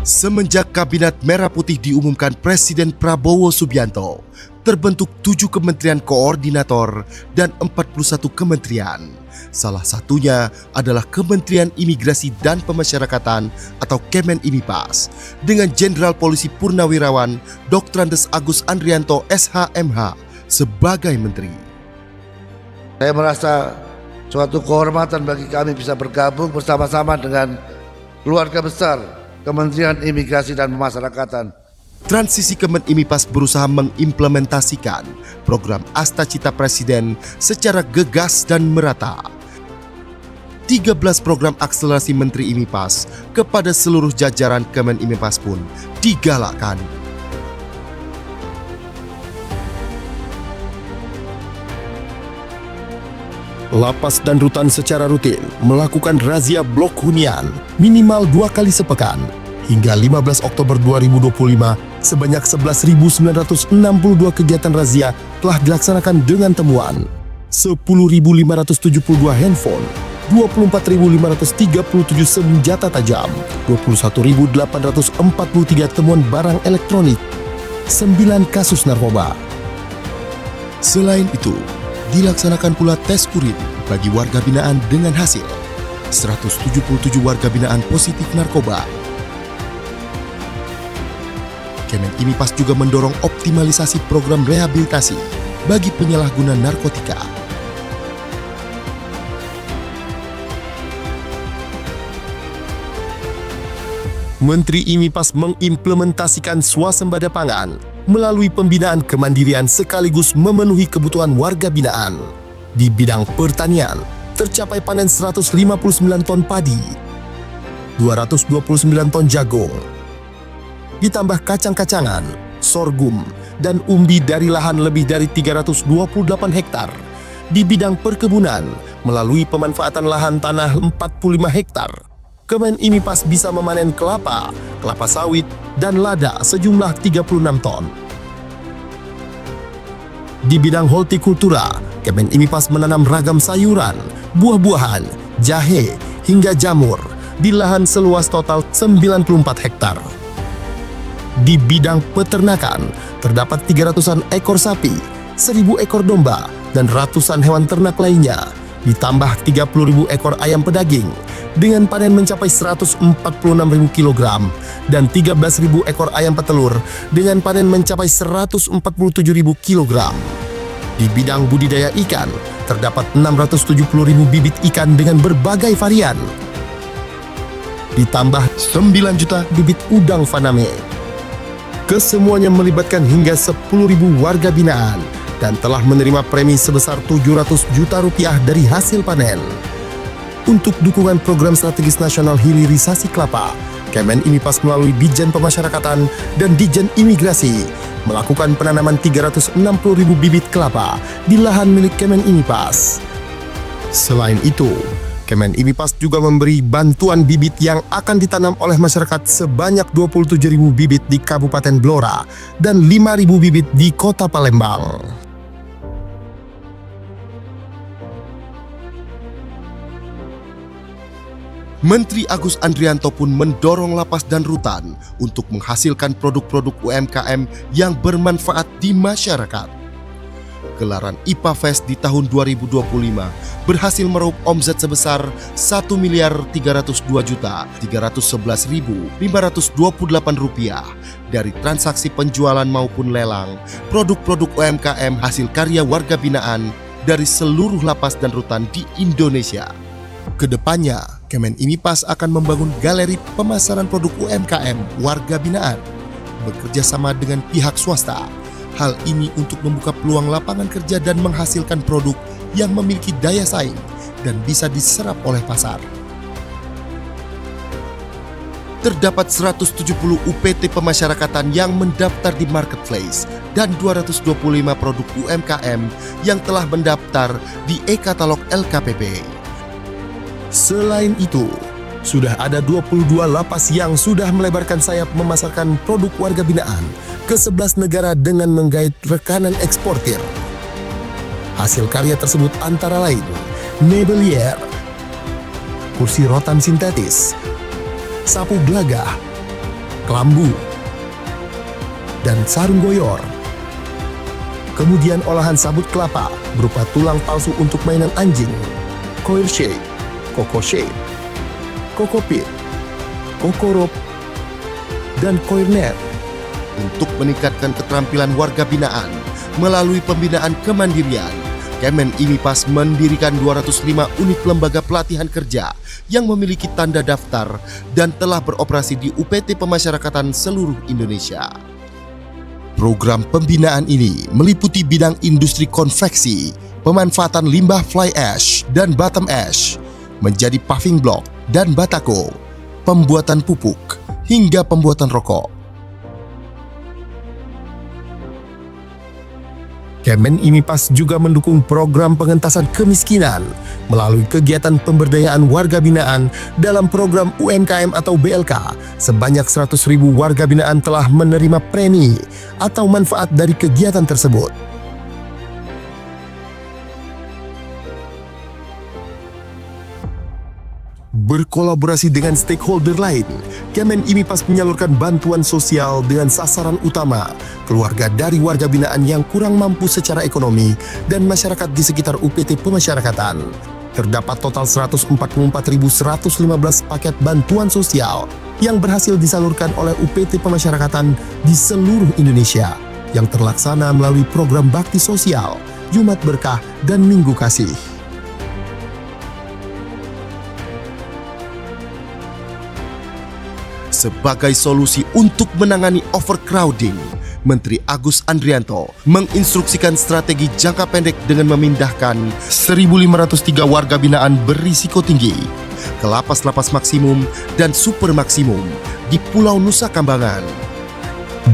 Semenjak Kabinet Merah Putih diumumkan Presiden Prabowo Subianto, terbentuk 7 kementerian koordinator dan 41 kementerian. Salah satunya adalah Kementerian Imigrasi dan Pemasyarakatan atau Kemenimipas dengan Jenderal Polisi Purnawirawan Dr. Andes Agus Andrianto SH.MH sebagai Menteri. Saya merasa suatu kehormatan bagi kami bisa bergabung bersama-sama dengan keluarga besar Kementerian Imigrasi dan Pemasyarakatan. Transisi Kemenimipas berusaha mengimplementasikan program Asta Cita Presiden secara gegas dan merata. 13 program akselerasi Menteri Imipas kepada seluruh jajaran Kemenimipas pun digalakkan. Lapas dan rutan secara rutin melakukan razia blok hunian minimal 2 kali sepekan. Hingga 15 Oktober 2025, sebanyak 11.962 kegiatan razia telah dilaksanakan dengan temuan 10.572 handphone, 24.537 senjata tajam, 21.843 temuan barang elektronik, 9 kasus narkoba. Selain itu, dilaksanakan pula tes urin bagi warga binaan dengan hasil 177 warga binaan positif narkoba. Kemenimipas juga mendorong optimalisasi program rehabilitasi bagi penyalahguna narkotika. Menteri Imipas mengimplementasikan swasembada pangan melalui pembinaan kemandirian sekaligus memenuhi kebutuhan warga binaan. Di bidang pertanian, tercapai panen 159 ton padi, 229 ton jagung, ditambah kacang-kacangan, sorghum, dan umbi dari lahan lebih dari 328 hektar. Di bidang perkebunan, melalui pemanfaatan lahan tanah 45 hektar, Kemenimipas bisa memanen kelapa, kelapa sawit, dan lada sejumlah 36 ton. Di bidang hortikultura, Kemenimipas menanam ragam sayuran, buah-buahan, jahe, hingga jamur di lahan seluas total 94 hektar. Di bidang peternakan, terdapat 300-an ekor sapi, 1.000 ekor domba, dan ratusan hewan ternak lainnya, ditambah 30.000 ekor ayam pedaging, dengan panen mencapai 146.000 kg, dan 13.000 ekor ayam petelur, dengan panen mencapai 147.000 kg. Di bidang budidaya ikan, terdapat 670.000 bibit ikan dengan berbagai varian, ditambah 9 juta bibit udang faname. Kesemuanya melibatkan hingga 10.000 warga binaan dan telah menerima premi sebesar 700 juta rupiah dari hasil panen. Untuk dukungan program strategis nasional hilirisasi kelapa, Kemenimipas melalui Ditjen Pemasyarakatan dan Ditjen Imigrasi melakukan penanaman 360.000 bibit kelapa di lahan milik Kemenimipas. Selain itu, Kemenimipas juga memberi bantuan bibit yang akan ditanam oleh masyarakat sebanyak 27.000 bibit di Kabupaten Blora dan 5.000 bibit di Kota Palembang. Menteri Agus Andrianto pun mendorong lapas dan rutan untuk menghasilkan produk-produk UMKM yang bermanfaat di masyarakat. Gelaran IPA Fest di tahun 2025 berhasil meraup omzet sebesar Rp1.302.311.528 dari transaksi penjualan maupun lelang produk-produk UMKM hasil karya warga binaan dari seluruh lapas dan rutan di Indonesia. Kedepannya, Kemenimipas akan membangun galeri pemasaran produk UMKM warga binaan, bekerja sama dengan pihak swasta. Hal ini untuk membuka peluang lapangan kerja dan menghasilkan produk yang memiliki daya saing dan bisa diserap oleh pasar. Terdapat 170 UPT pemasyarakatan yang mendaftar di marketplace dan 225 produk UMKM yang telah mendaftar di e-katalog LKPP. Selain itu, sudah ada 22 lapas yang sudah melebarkan sayap memasarkan produk warga binaan ke 11 negara dengan menggait rekanan eksportir. Hasil karya tersebut antara lain Nebelier, kursi rotan sintetis, sapu gelagah, kelambu, dan sarung goyor. Kemudian olahan sabut kelapa berupa tulang palsu untuk mainan anjing, coil shape, coco shape, coco pit, coco rope, dan coil net. Untuk meningkatkan keterampilan warga binaan melalui pembinaan kemandirian, Kemen IMIPAS mendirikan 205 unit lembaga pelatihan kerja yang memiliki tanda daftar dan telah beroperasi di UPT Pemasyarakatan seluruh Indonesia. Program pembinaan ini meliputi bidang industri konveksi, pemanfaatan limbah fly ash dan bottom ash menjadi paving block dan batako, pembuatan pupuk, hingga pembuatan rokok. Kemen IMIPAS juga mendukung program pengentasan kemiskinan melalui kegiatan pemberdayaan warga binaan dalam program UMKM atau BLK. Sebanyak 100.000 warga binaan telah menerima premi atau manfaat dari kegiatan tersebut. Berkolaborasi dengan stakeholder lain, Kemen IMIPAS menyalurkan bantuan sosial dengan sasaran utama keluarga dari warga binaan yang kurang mampu secara ekonomi dan masyarakat di sekitar UPT Pemasyarakatan. Terdapat total 144.115 paket bantuan sosial yang berhasil disalurkan oleh UPT Pemasyarakatan di seluruh Indonesia yang terlaksana melalui program bakti sosial, Jumat Berkah, dan Minggu Kasih. Sebagai solusi untuk menangani overcrowding, Menteri Agus Andrianto menginstruksikan strategi jangka pendek dengan memindahkan 1.503 warga binaan berisiko tinggi ke lapas-lapas maksimum dan super maksimum di Pulau Nusa Kambangan.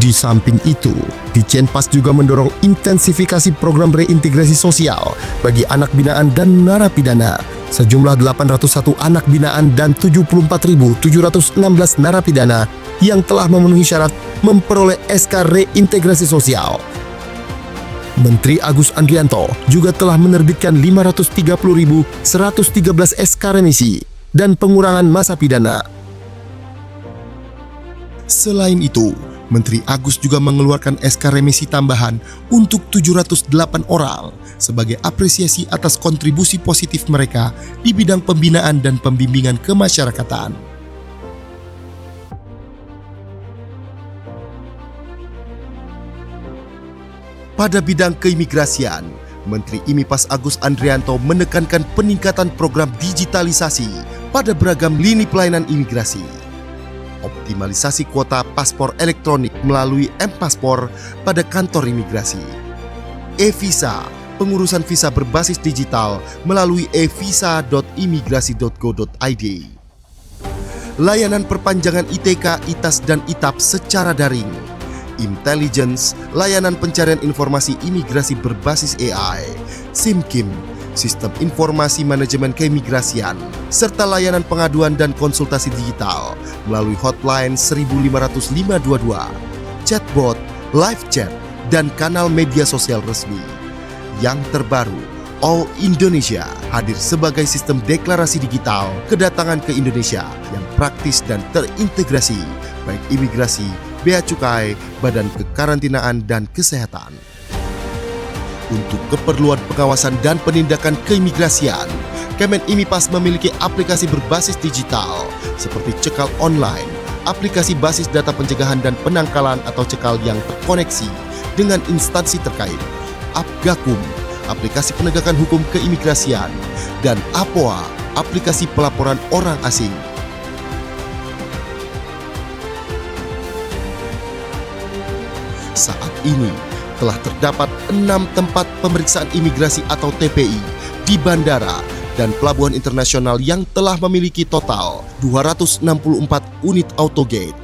Di samping itu, Ditjenpas juga mendorong intensifikasi program reintegrasi sosial bagi anak binaan dan narapidana. Sejumlah 801 anak binaan dan 74.716 narapidana yang telah memenuhi syarat memperoleh SK reintegrasi sosial. Menteri Agus Andrianto juga telah menerbitkan 530.113 SK remisi dan pengurangan masa pidana. Selain itu, Menteri Agus juga mengeluarkan SK remisi tambahan untuk 708 orang sebagai apresiasi atas kontribusi positif mereka di bidang pembinaan dan pembimbingan kemasyarakatan. Pada bidang keimigrasian, Menteri IMIPAS Agus Andrianto menekankan peningkatan program digitalisasi pada beragam lini pelayanan imigrasi. Optimalisasi kuota paspor elektronik melalui M-Paspor pada kantor imigrasi. E-Visa, pengurusan visa berbasis digital melalui evisa.imigrasi.go.id. Layanan perpanjangan ITK, ITAS, dan ITAP secara daring. Intelligence, layanan pencarian informasi imigrasi berbasis AI. SIMKIM, sistem informasi manajemen keimigrasian, serta layanan pengaduan dan konsultasi digital melalui hotline 15522, chatbot, live chat, dan kanal media sosial resmi. Yang terbaru, All Indonesia hadir sebagai sistem deklarasi digital kedatangan ke Indonesia yang praktis dan terintegrasi, baik imigrasi, bea cukai, badan kekarantinaan, dan kesehatan. Untuk keperluan pengawasan dan penindakan keimigrasian, Kemen IMIPAS memiliki aplikasi berbasis digital seperti cekal online, aplikasi basis data pencegahan dan penangkalan atau cekal yang terkoneksi dengan instansi terkait, Apgakum, aplikasi penegakan hukum keimigrasian, dan APOA, aplikasi pelaporan orang asing. Saat ini, telah terdapat 6 tempat pemeriksaan imigrasi atau TPI di bandara dan pelabuhan internasional yang telah memiliki total 264 unit autogate.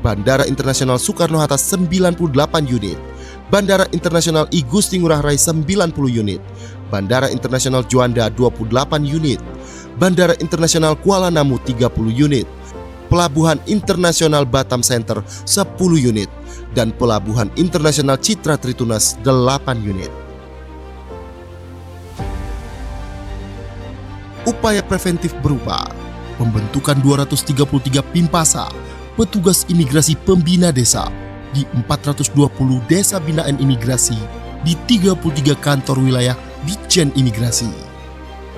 Bandara Internasional Soekarno-Hatta 98 unit, Bandara Internasional I Gusti Ngurah Rai 90 unit, Bandara Internasional Juanda 28 unit, Bandara Internasional Kuala Namu 30 unit, Pelabuhan Internasional Batam Center 10 unit, dan Pelabuhan Internasional Citra Tritunas 8 unit. Upaya preventif berupa pembentukan 233 Pimpasa, petugas imigrasi pembina desa di 420 desa binaan imigrasi di 33 kantor wilayah Ditjen Imigrasi,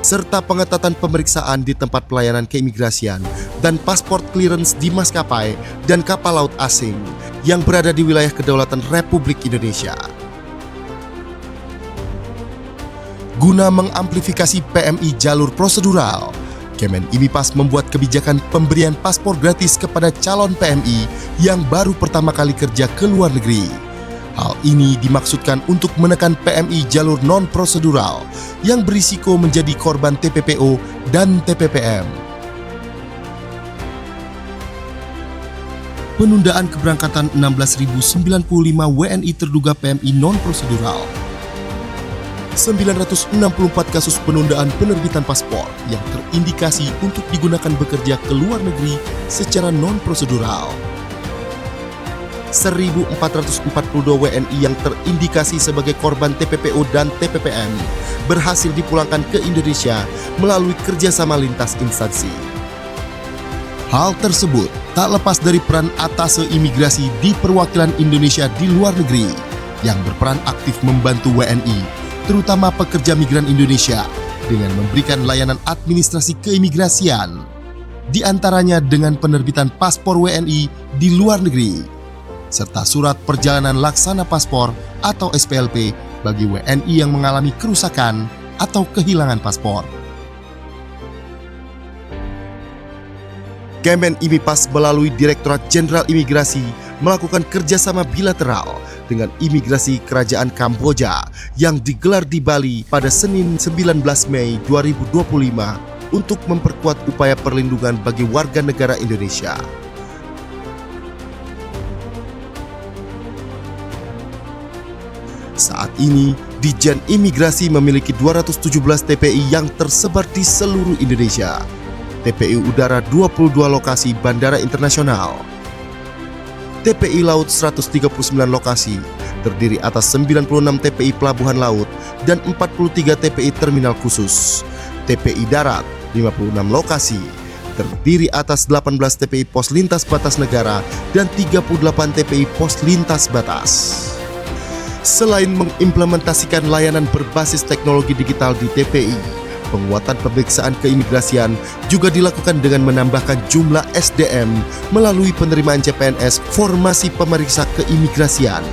serta pengetatan pemeriksaan di tempat pelayanan keimigrasian dan paspor clearance di maskapai dan kapal laut asing yang berada di wilayah kedaulatan Republik Indonesia. Guna mengamplifikasi PMI jalur prosedural, Kemen IMIPAS membuat kebijakan pemberian paspor gratis kepada calon PMI yang baru pertama kali kerja ke luar negeri. Hal ini dimaksudkan untuk menekan PMI jalur non-prosedural yang berisiko menjadi korban TPPO dan TPPM. Penundaan keberangkatan 16.095 WNI terduga PMI non-prosedural. 964 kasus penundaan penerbitan paspor yang terindikasi untuk digunakan bekerja ke luar negeri secara non-prosedural. 1.442 WNI yang terindikasi sebagai korban TPPO dan TPPM berhasil dipulangkan ke Indonesia melalui kerjasama lintas instansi. Hal tersebut tak lepas dari peran atase imigrasi di perwakilan Indonesia di luar negeri yang berperan aktif membantu WNI, terutama pekerja migran Indonesia, dengan memberikan layanan administrasi keimigrasian, di antaranya dengan penerbitan paspor WNI di luar negeri, serta surat perjalanan laksana paspor atau SPLP bagi WNI yang mengalami kerusakan atau kehilangan paspor. Kemen IMIPAS melalui Direktorat Jenderal Imigrasi melakukan kerjasama bilateral dengan imigrasi Kerajaan Kamboja yang digelar di Bali pada Senin 19 Mei 2025 untuk memperkuat upaya perlindungan bagi warga negara Indonesia. Saat ini, Ditjen Imigrasi memiliki 217 TPI yang tersebar di seluruh Indonesia. TPI Udara 22 lokasi bandara internasional. TPI Laut 139 lokasi, terdiri atas 96 TPI pelabuhan laut dan 43 TPI terminal khusus. TPI Darat 56 lokasi, terdiri atas 18 TPI pos lintas batas negara dan 38 TPI pos lintas batas. Selain mengimplementasikan layanan berbasis teknologi digital di TPI, penguatan pemeriksaan keimigrasian juga dilakukan dengan menambahkan jumlah SDM melalui penerimaan CPNS formasi pemeriksa keimigrasian.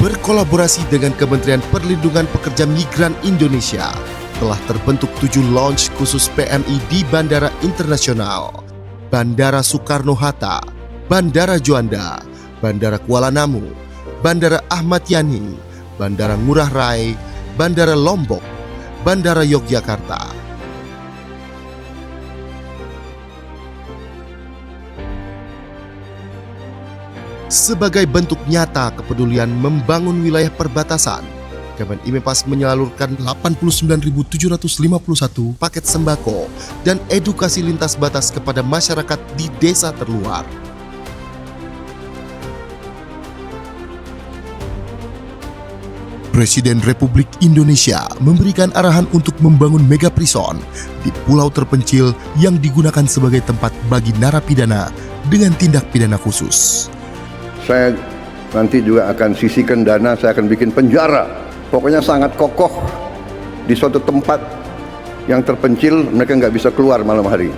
Berkolaborasi dengan Kementerian Perlindungan Pekerja Migran Indonesia, telah terbentuk 7 launch khusus PMI di Bandara Internasional, Bandara Soekarno-Hatta, Bandara Juanda, Bandara Kuala Namu, Bandara Ahmad Yani, Bandara Ngurah Rai, Bandara Lombok, Bandara Yogyakarta. Sebagai bentuk nyata kepedulian membangun wilayah perbatasan, Kemen IMIPAS menyalurkan 89.751 paket sembako dan edukasi lintas batas kepada masyarakat di desa terluar. Presiden Republik Indonesia memberikan arahan untuk membangun mega prison di pulau terpencil yang digunakan sebagai tempat bagi narapidana dengan tindak pidana khusus. Saya nanti juga akan sisihkan dana, saya akan bikin penjara. Pokoknya sangat kokoh di suatu tempat yang terpencil, mereka nggak bisa keluar malam hari.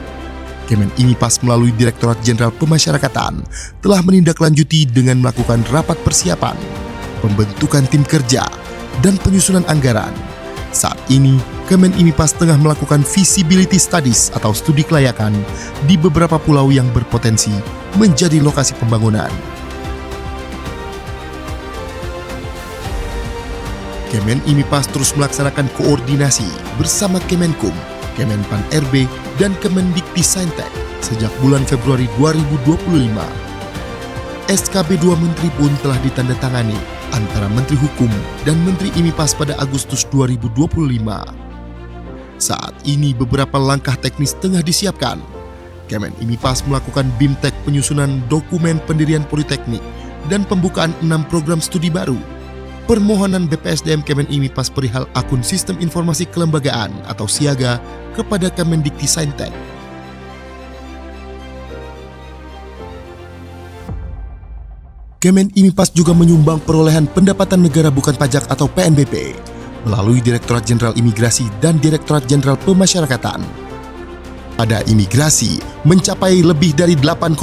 Kemen IMIPAS melalui Direktorat Jenderal Pemasyarakatan telah menindaklanjuti dengan melakukan rapat persiapan, pembentukan tim kerja, dan penyusunan anggaran. Saat ini, Kemen IMIPAS tengah melakukan feasibility studies atau studi kelayakan di beberapa pulau yang berpotensi menjadi lokasi pembangunan. Kemen IMIPAS terus melaksanakan koordinasi bersama Kemenkum, Kemenpan RB, dan Kemendikti-Saintek sejak bulan Februari 2025. SKB 2 Menteri pun telah ditandatangani antara Menteri Hukum dan Menteri IMIPAS pada Agustus 2025. Saat ini beberapa langkah teknis tengah disiapkan. Kemen IMIPAS melakukan BIMTEK penyusunan dokumen pendirian politeknik dan pembukaan 6 program studi baru. permohonan BPSDM Kemen IMIPAS perihal akun Sistem Informasi Kelembagaan atau Siaga kepada Kemendikti-Saintek. Kemen IMIPAS juga menyumbang perolehan pendapatan negara bukan pajak atau PNBP melalui Direktorat Jenderal Imigrasi dan Direktorat Jenderal Pemasyarakatan. Pada imigrasi mencapai lebih dari 8,3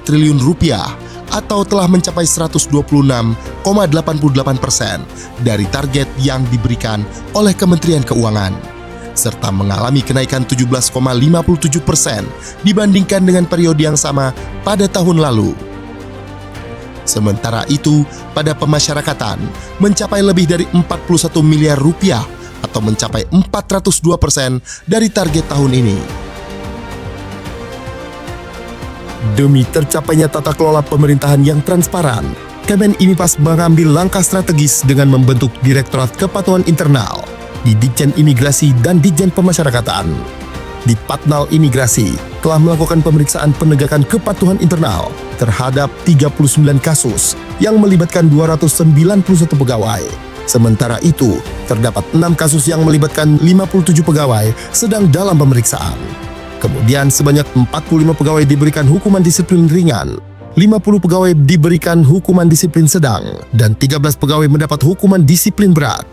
triliun rupiah atau telah mencapai 126,88% dari target yang diberikan oleh Kementerian Keuangan, serta mengalami kenaikan 17,57% dibandingkan dengan periode yang sama pada tahun lalu. Sementara itu, pada pemasyarakatan mencapai lebih dari 41 miliar rupiah atau mencapai 402% dari target tahun ini. Demi tercapainya tata kelola pemerintahan yang transparan, Kemen IMIPAS mengambil langkah strategis dengan membentuk Direktorat Kepatuhan Internal di Ditjen Imigrasi dan Ditjen Pemasyarakatan. Ditpatnal Imigrasi telah melakukan pemeriksaan penegakan kepatuhan internal terhadap 39 kasus yang melibatkan 291 pegawai. Sementara itu, terdapat 6 kasus yang melibatkan 57 pegawai sedang dalam pemeriksaan. Kemudian sebanyak 45 pegawai diberikan hukuman disiplin ringan, 50 pegawai diberikan hukuman disiplin sedang, dan 13 pegawai mendapat hukuman disiplin berat.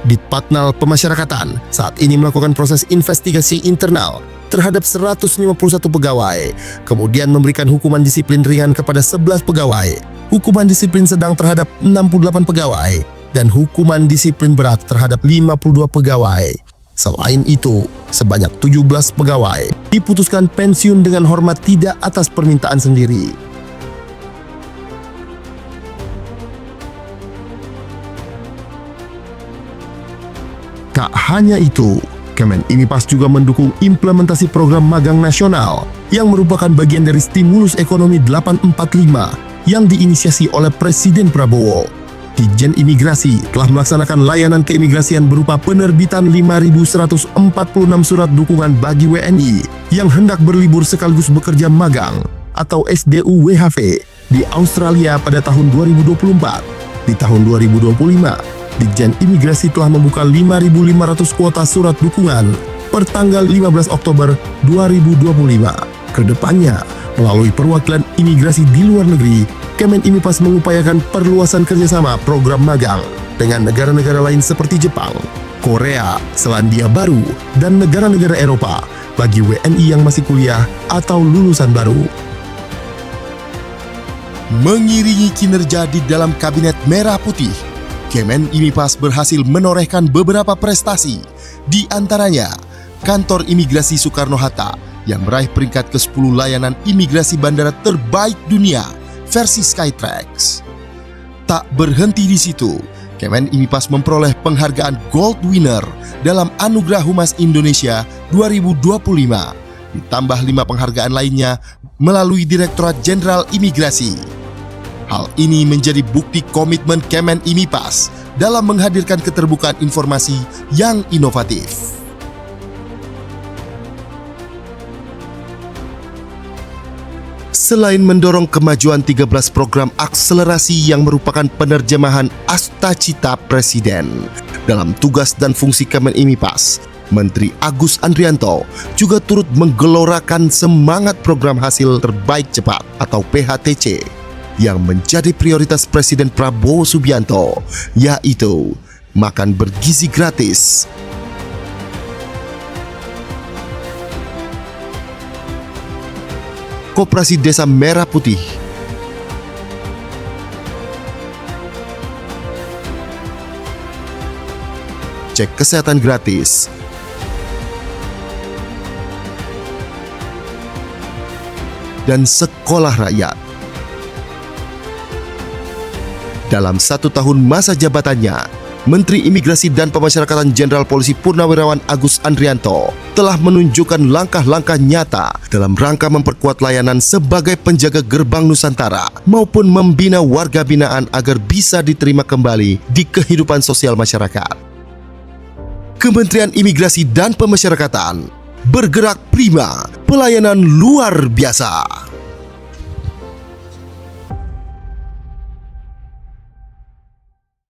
Ditpatnal Pemasyarakatan saat ini melakukan proses investigasi internal terhadap 151 pegawai, kemudian memberikan hukuman disiplin ringan kepada 11 pegawai, hukuman disiplin sedang terhadap 68 pegawai, dan hukuman disiplin berat terhadap 52 pegawai. Selain itu, sebanyak 17 pegawai diputuskan pensiun dengan hormat tidak atas permintaan sendiri. Tak hanya itu, Kemen IMIPAS juga mendukung implementasi program magang nasional yang merupakan bagian dari stimulus ekonomi 845 yang diinisiasi oleh Presiden Prabowo. Ditjen Imigrasi telah melaksanakan layanan keimigrasian berupa penerbitan 5.146 surat dukungan bagi WNI yang hendak berlibur sekaligus bekerja magang atau SDU-WHV di Australia pada tahun 2024. Di tahun 2025, Ditjen Imigrasi telah membuka 5.500 kuota surat dukungan per tanggal 15 Oktober 2025. Kedepannya, melalui perwakilan imigrasi di luar negeri, Kemen IMIPAS mengupayakan perluasan kerjasama program magang dengan negara-negara lain seperti Jepang, Korea, Selandia Baru, dan negara-negara Eropa bagi WNI yang masih kuliah atau lulusan baru. Mengiringi kinerja di dalam Kabinet Merah Putih, Kemen IMIPAS berhasil menorehkan beberapa prestasi, di antaranya Kantor Imigrasi Soekarno-Hatta yang meraih peringkat ke-10 layanan imigrasi bandara terbaik dunia versi Skytrax. Tak berhenti di situ, Kemen IMIPAS memperoleh penghargaan Gold Winner dalam Anugerah Humas Indonesia 2025, ditambah 5 penghargaan lainnya melalui Direktorat Jenderal Imigrasi. Hal ini menjadi bukti komitmen Kemen IMIPAS dalam menghadirkan keterbukaan informasi yang inovatif. Selain mendorong kemajuan 13 program akselerasi yang merupakan penerjemahan Astacita Presiden dalam tugas dan fungsi Kemen IMIPAS, Menteri Agus Andrianto juga turut menggelorakan semangat program hasil terbaik cepat atau PHTC yang menjadi prioritas Presiden Prabowo Subianto, yaitu makan bergizi gratis. Koperasi Desa Merah Putih, cek kesehatan gratis, dan sekolah rakyat. Dalam 1 tahun masa jabatannya, Menteri Imigrasi dan Pemasyarakatan Jenderal Polisi Purnawirawan Agus Andrianto telah menunjukkan langkah-langkah nyata dalam rangka memperkuat layanan sebagai penjaga gerbang Nusantara maupun membina warga binaan agar bisa diterima kembali di kehidupan sosial masyarakat. Kementerian Imigrasi dan Pemasyarakatan bergerak prima, pelayanan luar biasa.